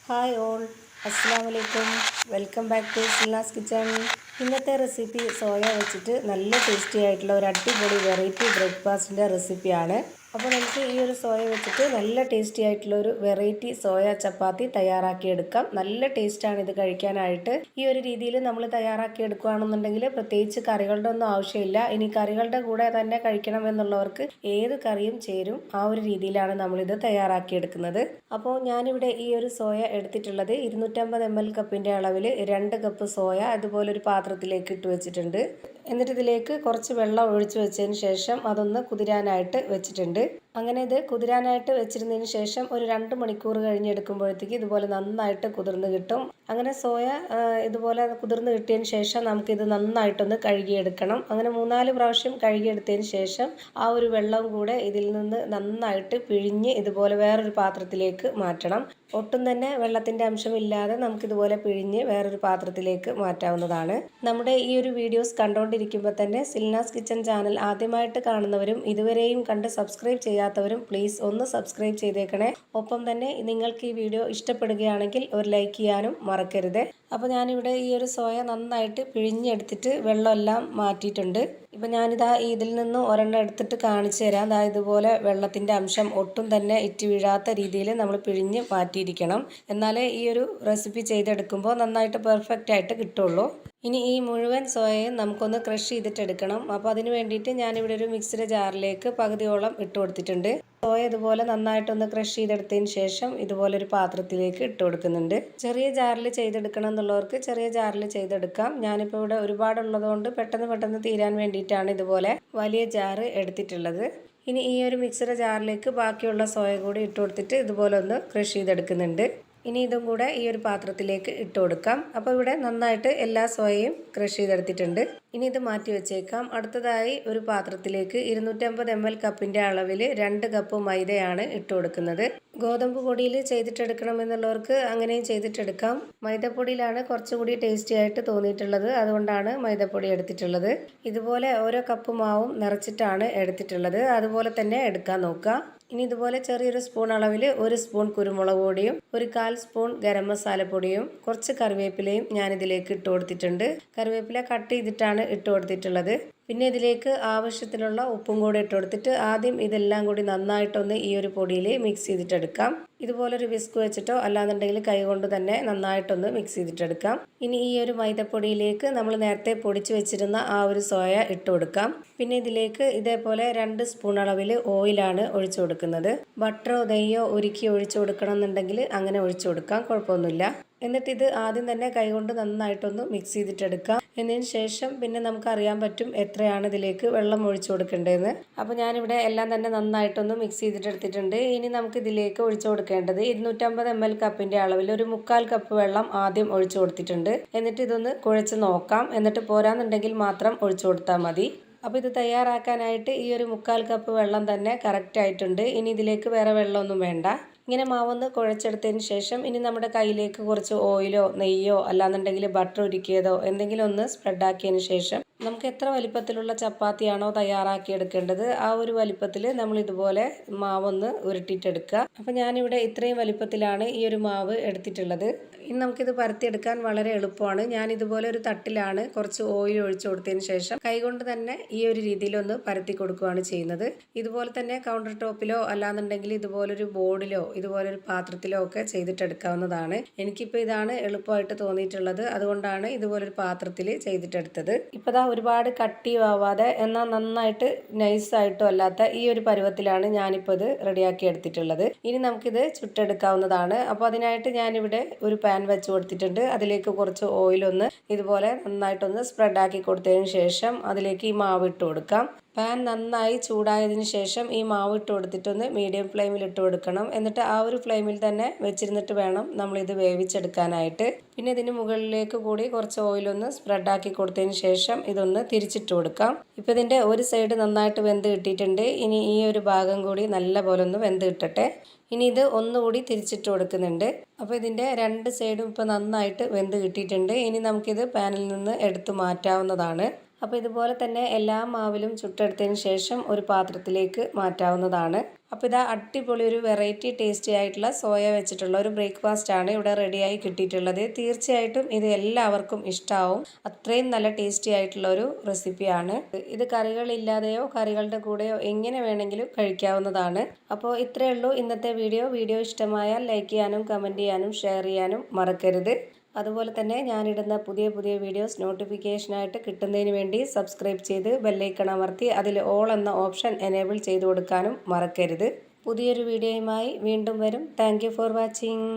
Hi all, അസ്സലാമു അലൈക്കും. Welcome back to Silna's kitchen. ഇന്നത്തെ റെസിപ്പി സോയ വെച്ചിട്ട് നല്ല ടേസ്റ്റി ആയിട്ടുള്ള ഒരു അടിപൊളി വെറൈറ്റി ബ്രേക്ക്ഫാസ്റ്റിൻ്റെ റെസിപ്പിയാണ്. അപ്പോൾ നമുക്ക് ഈ ഒരു സോയ വെച്ചിട്ട് നല്ല ടേസ്റ്റി ആയിട്ടുള്ള ഒരു വെറൈറ്റി സോയ ചപ്പാത്തി തയ്യാറാക്കിയെടുക്കാം. നല്ല ടേസ്റ്റാണ് ഇത് കഴിക്കാനായിട്ട്. ഈ ഒരു രീതിയിൽ നമ്മൾ തയ്യാറാക്കി എടുക്കുകയാണെന്നുണ്ടെങ്കിൽ പ്രത്യേകിച്ച് കറികളുടെ ഒന്നും ആവശ്യമില്ല. ഇനി കറികളുടെ കൂടെ തന്നെ കഴിക്കണമെന്നുള്ളവർക്ക് ഏത് കറിയും ചേരും. ആ ഒരു രീതിയിലാണ് നമ്മളിത് തയ്യാറാക്കിയെടുക്കുന്നത്. അപ്പോൾ ഞാനിവിടെ ഈ ഒരു സോയ എടുത്തിട്ടുള്ളത് 250 ml കപ്പിൻ്റെ അളവിൽ 2 കപ്പ് സോയ അതുപോലെ ഒരു പാത്രത്തിലേക്ക് ഇട്ട് വെച്ചിട്ടുണ്ട്. എന്നിട്ട് ഇതിലേക്ക് കുറച്ച് വെള്ളം ഒഴിച്ചു വെച്ചതിന് ശേഷം അതൊന്ന് കുതിരാനായിട്ട് വെച്ചിട്ടുണ്ട്. അങ്ങനെ ഇത് കുതിരാനായിട്ട് വെച്ചിരുന്നതിന് ശേഷം ഒരു 2 മണിക്കൂർ കഴിഞ്ഞെടുക്കുമ്പോഴത്തേക്ക് ഇതുപോലെ നന്നായിട്ട് കുതിർന്ന് കിട്ടും. അങ്ങനെ സോയ ഇതുപോലെ കുതിർന്ന് കിട്ടിയതിന് ശേഷം നമുക്കിത് നന്നായിട്ടൊന്ന് കഴുകിയെടുക്കണം. അങ്ങനെ 3-4 പ്രാവശ്യം കഴുകിയെടുത്തതിന് ശേഷം ആ ഒരു വെള്ളം കൂടെ ഇതിൽ നിന്ന് നന്നായിട്ട് പിഴിഞ്ഞ് ഇതുപോലെ വേറൊരു പാത്രത്തിലേക്ക് മാറ്റണം. ഒട്ടും തന്നെ വെള്ളത്തിൻ്റെ അംശമില്ലാതെ നമുക്കിതുപോലെ പിഴിഞ്ഞ് വേറൊരു പാത്രത്തിലേക്ക് മാറ്റാവുന്നതാണ്. നമ്മുടെ ഈ ഒരു വീഡിയോസ് കണ്ടുകൊണ്ടിരിക്കുമ്പോൾ തന്നെ സിൽനാസ് കിച്ചൺ ചാനൽ ആദ്യമായിട്ട് കാണുന്നവരും ഇതുവരെയും കണ്ട് സബ്സ്ക്രൈബ് ചെയ്യാത്തവരും പ്ലീസ് ഒന്ന് സബ്സ്ക്രൈബ് ചെയ്തേക്കണേ. ഒപ്പം തന്നെ നിങ്ങൾക്ക് ഈ വീഡിയോ ഇഷ്ടപ്പെടുകയാണെങ്കിൽ ഒരു ലൈക്ക് ചെയ്യാനും മറക്കരുത്. അപ്പോൾ ഞാനിവിടെ ഈ ഒരു സോയ നന്നായിട്ട് പിഴിഞ്ഞെടുത്തിട്ട് വെള്ളമെല്ലാം മാറ്റിയിട്ടുണ്ട്. ഇപ്പം ഞാനിതാ ഇതിൽ നിന്ന് ഒരെണ്ണം എടുത്തിട്ട് കാണിച്ചു തരാം. ഇതുപോലെ വെള്ളത്തിൻ്റെ അംശം ഒട്ടും തന്നെ ഇറ്റ് വീഴാത്ത രീതിയിൽ നമ്മൾ പിഴിഞ്ഞ് മാറ്റിയിരിക്കണം. എന്നാലേ ഈ ഒരു റെസിപ്പി ചെയ്തെടുക്കുമ്പോൾ നന്നായിട്ട് പെർഫെക്റ്റ് ആയിട്ട് കിട്ടുള്ളൂ. ഇനി ഈ മുഴുവൻ സോയയും നമുക്കൊന്ന് ക്രഷ് ചെയ്തിട്ടെടുക്കണം. അപ്പോൾ അതിന് വേണ്ടിയിട്ട് ഞാനിവിടെ ഒരു മിക്സിയുടെ ജാറിലേക്ക് പകുതിയോളം ഇട്ട് കൊടുത്തിട്ടുണ്ട്. സോയ ഇതുപോലെ നന്നായിട്ടൊന്ന് ക്രഷ് ചെയ്തെടുത്തതിന് ശേഷം ഇതുപോലെ ഒരു പാത്രത്തിലേക്ക് ഇട്ട് കൊടുക്കുന്നുണ്ട്. ചെറിയ ജാറിൽ ചെയ്തെടുക്കണം എന്നുള്ളവർക്ക് ചെറിയ ജാറിൽ ചെയ്തെടുക്കാം. ഞാനിപ്പോൾ ഇവിടെ ഒരുപാടുള്ളതുകൊണ്ട് പെട്ടെന്ന് തീരാൻ വേണ്ടിയിട്ടാണ് ഇതുപോലെ വലിയ ജാറ് എടുത്തിട്ടുള്ളത്. ഇനി ഈ ഒരു മിക്സിയുടെ ജാറിലേക്ക് ബാക്കിയുള്ള സോയ കൂടി ഇട്ട് കൊടുത്തിട്ട് ഇതുപോലെ ഒന്ന് ക്രഷ് ചെയ്തെടുക്കുന്നുണ്ട്. ഇനി ഇതും കൂടെ ഈ ഒരു പാത്രത്തിലേക്ക് ഇട്ട് കൊടുക്കാം. അപ്പോൾ ഇവിടെ നന്നായിട്ട് എല്ലാ സോയയും ക്രഷ് ചെയ്തെടുത്തിട്ടുണ്ട്. ഇനി ഇത് മാറ്റി വെച്ചേക്കാം. അടുത്തതായി ഒരു പാത്രത്തിലേക്ക് 250 ml കപ്പിൻ്റെ അളവിൽ 2 കപ്പ് മൈദയാണ് ഇട്ട് കൊടുക്കുന്നത്. ഗോതമ്പ് പൊടിയിൽ ചെയ്തിട്ടെടുക്കണം എന്നുള്ളവർക്ക് അങ്ങനെയും ചെയ്തിട്ടെടുക്കാം. മൈദപ്പൊടിയിലാണ് കുറച്ചുകൂടി ടേസ്റ്റി ആയിട്ട് തോന്നിയിട്ടുള്ളത്. അതുകൊണ്ടാണ് മൈദപ്പൊടി എടുത്തിട്ടുള്ളത്. ഇതുപോലെ ഓരോ കപ്പ് മാവും നിറച്ചിട്ടാണ് എടുത്തിട്ടുള്ളത്. അതുപോലെ തന്നെ എടുക്കാൻ നോക്കുക. ഇനി ഇതുപോലെ ചെറിയൊരു സ്പൂൺ അളവിൽ 1 സ്പൂൺ കുരുമുളക് പൊടിയും 1/4 സ്പൂൺ ഗരം മസാലപ്പൊടിയും കുറച്ച് കറിവേപ്പിലയും ഞാനിതിലേക്ക് ഇട്ട് കൊടുത്തിട്ടുണ്ട്. കറിവേപ്പില കട്ട് ചെയ്തിട്ടാണ് ഇട്ട് കൊടുത്തിട്ടുള്ളത്. പിന്നെ ഇതിലേക്ക് ആവശ്യത്തിനുള്ള ഉപ്പും കൂടി ഇട്ട് കൊടുത്തിട്ട് ആദ്യം ഇതെല്ലാം കൂടി നന്നായിട്ടൊന്ന് ഈ ഒരു പൊടിയിൽ മിക്സ് ചെയ്തിട്ടെടുക്കാം. ഇതുപോലൊരു വിസ്ക് വെച്ചിട്ടോ അല്ലാന്നുണ്ടെങ്കിൽ കൈ കൊണ്ട് തന്നെ നന്നായിട്ടൊന്ന് മിക്സ് ചെയ്തിട്ടെടുക്കാം. ഇനി ഈ ഒരു മൈദപ്പൊടിയിലേക്ക് നമ്മൾ നേരത്തെ പൊടിച്ച് വെച്ചിരുന്ന ആ ഒരു സോയ ഇട്ട് കൊടുക്കാം. പിന്നെ ഇതിലേക്ക് ഇതേപോലെ 2 സ്പൂൺ അളവിൽ ഓയിലാണ് ഒഴിച്ചു കൊടുക്കുന്നത്. ബട്ടറോ നെയ്യോ ഉരുക്കി ഒഴിച്ചു കൊടുക്കണം എന്നുണ്ടെങ്കിൽ അങ്ങനെ ഒഴിച്ചു കൊടുക്കാം, കുഴപ്പമൊന്നുമില്ല. എന്നിട്ട് ഇത് ആദ്യം തന്നെ കൈകൊണ്ട് നന്നായിട്ടൊന്ന് മിക്സ് ചെയ്തിട്ടെടുക്കാം. എന്നതിന് ശേഷം പിന്നെ നമുക്ക് അറിയാൻ പറ്റും എത്രയാണ് ഇതിലേക്ക് വെള്ളം ഒഴിച്ചു കൊടുക്കേണ്ടതെന്ന്. അപ്പോൾ ഞാനിവിടെ എല്ലാം തന്നെ നന്നായിട്ടൊന്ന് മിക്സ് ചെയ്തിട്ടെടുത്തിട്ടുണ്ട്. ഇനി നമുക്ക് ഇതിലേക്ക് ഒഴിച്ചു കൊടുക്കേണ്ടത് 250 ml കപ്പിൻ്റെ അളവിൽ 1/4 കപ്പ് വെള്ളം ആദ്യം ഒഴിച്ചു കൊടുത്തിട്ടുണ്ട്. എന്നിട്ട് ഇതൊന്ന് കുഴച്ച് നോക്കാം. എന്നിട്ട് പോരാന്നുണ്ടെങ്കിൽ മാത്രം ഒഴിച്ചു കൊടുത്താൽ മതി. അപ്പോൾ ഇത് തയ്യാറാക്കാനായിട്ട് ഈ ഒരു 1/4 കപ്പ് വെള്ളം തന്നെ കറക്റ്റ് ആയിട്ടുണ്ട്. ഇനി ഇതിലേക്ക് വേറെ വെള്ളമൊന്നും വേണ്ട. ഇങ്ങനെ മാവൊന്ന് കുഴച്ചെടുത്തതിന് ശേഷം ഇനി നമ്മുടെ കയ്യിലേക്ക് കുറച്ച് ഓയിലോ നെയ്യോ അല്ലാന്നുണ്ടെങ്കിൽ ബട്ടർ ഉരുക്കിയതോ എന്തെങ്കിലും ഒന്ന് സ്പ്രെഡാക്കിയതിന് ശേഷം നമുക്ക് എത്ര വലിപ്പത്തിലുള്ള ചപ്പാത്തിയാണോ തയ്യാറാക്കി എടുക്കേണ്ടത് ആ ഒരു വലിപ്പത്തിൽ നമ്മൾ ഇതുപോലെ മാവൊന്ന് ഉരുട്ടിയിട്ടെടുക്കുക. അപ്പോൾ ഞാനിവിടെ ഇത്രയും വലിപ്പത്തിലാണ് ഈ ഒരു മാവ് എടുത്തിട്ടുള്ളത്. ഇനി നമുക്കിത് പരത്തിയെടുക്കാൻ വളരെ എളുപ്പമാണ്. ഞാൻ ഇതുപോലെ ഒരു തട്ടിലാണ് കുറച്ച് ഓയിൽ ഒഴിച്ചു കൊടുത്തതിന് ശേഷം കൈകൊണ്ട് തന്നെ ഈ ഒരു രീതിയിലൊന്ന് പരത്തി കൊടുക്കുകയാണ് ചെയ്യുന്നത്. ഇതുപോലെ തന്നെ കൗണ്ടർ ടോപ്പിലോ അല്ലാന്നുണ്ടെങ്കിൽ ഇതുപോലൊരു ബോർഡിലോ ഇതുപോലൊരു പാത്രത്തിലോ ഒക്കെ ചെയ്തിട്ടെടുക്കാവുന്നതാണ്. എനിക്കിപ്പോൾ ഇതാണ് എളുപ്പമായിട്ട് തോന്നിയിട്ടുള്ളത്. അതുകൊണ്ടാണ് ഇതുപോലൊരു പാത്രത്തിൽ ചെയ്തിട്ടെടുത്തത്. ഇപ്പോൾ ഒരുപാട് കട്ടിയാവാതെ എന്നാൽ നന്നായിട്ട് നൈസായിട്ടും അല്ലാത്ത ഈ ഒരു പരുവത്തിലാണ് ഞാനിപ്പോൾ ഇത് റെഡിയാക്കി എടുത്തിട്ടുള്ളത്. ഇനി നമുക്കിത് ചുട്ടെടുക്കാവുന്നതാണ്. അപ്പോൾ അതിനായിട്ട് ഞാനിവിടെ ഒരു പാൻ വെച്ച് കൊടുത്തിട്ടുണ്ട്. അതിലേക്ക് കുറച്ച് ഓയിലൊന്ന് ഇതുപോലെ നന്നായിട്ടൊന്ന് സ്പ്രെഡാക്കി കൊടുത്തതിന് ശേഷം അതിലേക്ക് ഈ മാവ് ഇട്ട് കൊടുക്കാം. പാൻ നന്നായി ചൂടായതിനു ശേഷം ഈ മാവ് ഇട്ട് കൊടുത്തിട്ടൊന്ന് മീഡിയം ഫ്ലെയിമിൽ ഇട്ട് കൊടുക്കണം. എന്നിട്ട് ആ ഒരു ഫ്ലെയിമിൽ തന്നെ വെച്ചിരുന്നിട്ട് വേണം നമ്മളിത് വേവിച്ചെടുക്കാനായിട്ട്. പിന്നെ ഇതിന് മുകളിലേക്ക് കൂടി കുറച്ച് ഓയിലൊന്ന് സ്പ്രെഡാക്കി കൊടുത്തതിന് ശേഷം ഇതൊന്ന് തിരിച്ചിട്ട് കൊടുക്കാം. ഇപ്പോൾ ഇതിൻ്റെ ഒരു സൈഡ് നന്നായിട്ട് വെന്ത് കിട്ടിയിട്ടുണ്ട്. ഇനി ഈ ഒരു ഭാഗം കൂടി നല്ല പോലെ ഒന്ന് വെന്ത് കിട്ടട്ടെ. ഇനി ഇത് ഒന്നുകൂടി തിരിച്ചിട്ട് കൊടുക്കുന്നുണ്ട്. അപ്പോൾ ഇതിൻ്റെ 2 സൈഡും ഇപ്പോൾ നന്നായിട്ട് വെന്ത് കിട്ടിയിട്ടുണ്ട്. ഇനി നമുക്കിത് പാനിൽ നിന്ന് എടുത്ത് മാറ്റാവുന്നതാണ്. അപ്പോൾ ഇതുപോലെ തന്നെ എല്ലാ മാവിലും ചുട്ടെടുത്തതിന് ശേഷം ഒരു പാത്രത്തിലേക്ക് മാറ്റാവുന്നതാണ്. അപ്പോൾ ഇതാ അടിപൊളി ഒരു വെറൈറ്റി ടേസ്റ്റി ആയിട്ടുള്ള സോയ വെച്ചിട്ടുള്ള ഒരു ബ്രേക്ക്ഫാസ്റ്റ് ആണ് ഇവിടെ റെഡിയായി കിട്ടിയിട്ടുള്ളത്. തീർച്ചയായിട്ടും ഇത് എല്ലാവർക്കും ഇഷ്ടമാവും. അത്രയും നല്ല ടേസ്റ്റി ആയിട്ടുള്ള ഒരു റെസിപ്പിയാണ്. ഇത് കറികളില്ലാതെയോ കറികളുടെ കൂടെയോ എങ്ങനെ വേണമെങ്കിലും കഴിക്കാവുന്നതാണ്. അപ്പോൾ ഇത്രയേ ഉള്ളൂ ഇന്നത്തെ വീഡിയോ ഇഷ്ടമായാൽ ലൈക്ക് ചെയ്യാനും കമൻറ്റ് ചെയ്യാനും ഷെയർ ചെയ്യാനും മറക്കരുത്. അതുപോലെ തന്നെ ഞാനിടുന്ന പുതിയ വീഡിയോസ് നോട്ടിഫിക്കേഷനായിട്ട് കിട്ടുന്നതിന് വേണ്ടി സബ്സ്ക്രൈബ് ചെയ്ത് ബെല്ലൈക്കൺ അമർത്തി അതിൽ ഓൾ എന്ന ഓപ്ഷൻ എനേബിൾ ചെയ്ത് കൊടുക്കാനും മറക്കരുത്. പുതിയൊരു വീഡിയോയുമായി വീണ്ടും വരും. Thank you for watching.